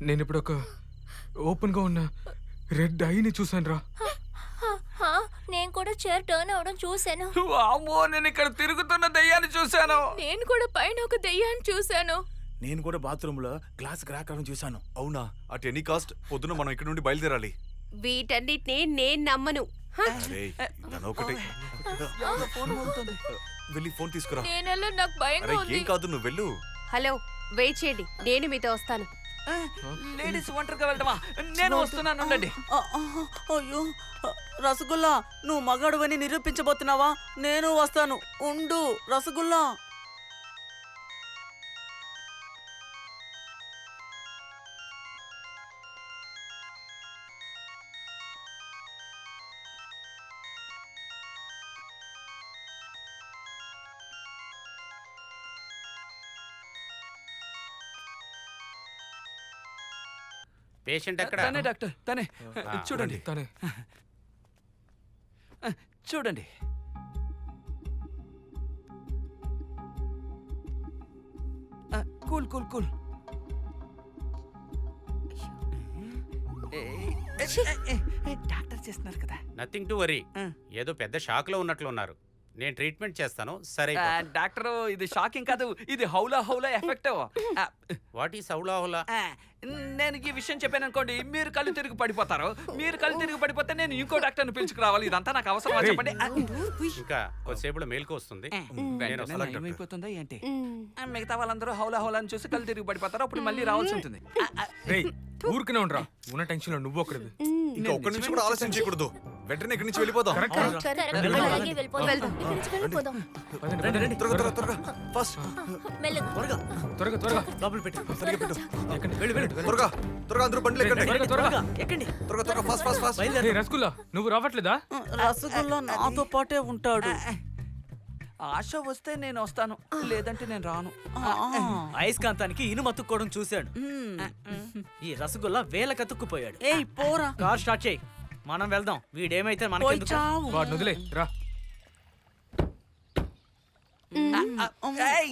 నేను ఇప్పుడు ఒక ఓపెన్ గా ఉన్న రెడ్ ఐని చూసాను రా. నేను కూడా చైర్ టర్న్ అవడం చూశాను. అమ్మో, నేను ఇక్కడ తిరుగుతున్న దయ్యాన్ని చూశాను. నేను కూడా పైన ఒక దెయ్యాన్ని చూశాను. నేను కూడా బాత్రూమ్ లో గ్లాస్ క్రాక్ అవడం చూశాను. అవునా? అట్ ఎనీ కాస్ట్ పొద్దున మనం ఇక్కడ నుండి బయలుదేరాలి. వీటన్నిటిని నేను నమ్మను. అరే ఒకటి వెళ్ళి ఫోన్ తీసుకురా. నేనెలా, నాకు భయంగా అరే ఉంది. ఏం కాదు, నువ్వు వెళ్ళు. హలో, వెయిట్ చేయండి, నేను మీతో వస్తాను. లేడీస్ ఒంటరిగా వెళ్ళటమా? నేను వస్తున్నాను, ఉండండి. అయ్యో రసగుల్లా, నువ్వు మగాడువని నిరూపించబోతున్నావా? నేను వస్తాను, ఉండు రసగుల్లా. పేషెంట్ ఎక్కడ? తనే డాక్టర్, తనే. చూడండి, తనే. చూడండి. Cool cool cool. డాక్టర్ చేస్తున్నారు కదా. Nothing to worry. ఏదో పెద్ద షాక్ లో ఉన్నట్లు ఉన్నారు. నేను ట్రీట్మెంట్ చేస్తాను. సరే. డాక్టర్, ఇది షాకింగ్ కాదు, ఇది హౌలా హౌలా ఎఫెక్ట్. వాట్ ఈస్ హౌలా హౌలా? నేను ఈ విషయం చెప్పాను అనుకోండి, మీరు కళ్ళు తిరిగి పడిపోతారు. మీరు కళ్ళు తిరిగి పడిపోతే నేను ఇంకో డాక్టర్ని పిలుచుకురావాలి. ఇదంతా నాకు అవసరమా చెప్పండి? ఇంకా కొద్దిసేపులో మేలుకు వస్తుంది. నేను వస్తాను. అయిపోతుందా ఏంటి? మిగతా వాళ్ళందరూ హౌలా హౌలా అని చూసి కళ్ళు తిరిగి పడిపోతారు. అప్పుడు మళ్ళీ రావాల్సి ఉంటుంది. రేయ్ ఊరికనే ఉండరా, ఉన్న టెన్షన్ లో నువ్వు ఒకటి. ఇంకా ఒక్క నుంచి కూడా ఆలస్యం చేయకూడదు. వెంటనే ఇక్కడి నుంచి వెళ్ళిపోదాం. అలాగే వెళ్ళిపోదాం. ఇక్కడి నుంచి వెళ్ళిపోదాం. త్వరగా త్వరగా ఫాస్ట్. మెల్లగా. త్వరగా త్వరగా లోపల పెట్టు. సరిగా పెట్టు. వెళ్ళు వెళ్ళు. త్వరగా త్వరగా అందరూ బండ్లు ఎక్కండి. త్వరగా త్వరగా. ఎక్కండి. త్వరగా త్వరగా ఫాస్ట్ ఫాస్ట్ ఫాస్ట్. రేయ్ రసగుల్లా, నువ్వు రావట్లేదా? రసగుల్లా నాతో పాటే ఉంటాడు. ఆశ వస్తే నేను వస్తాను, లేదంటే నేను రాను. అయస్కాంతానికి ఇనుము అతుక్కోవడం చూశాడు. ఈ రసగుల్లా వేల కతుక్కుపోయాడు. ఏయ్ పోరా, కార్ స్టార్ట్ చేయి, మనం వెళ్దాం. వీడేమైతే పోయి మనకెందుకు? చావు. వాడిని వదిలే రా. ఏయ్!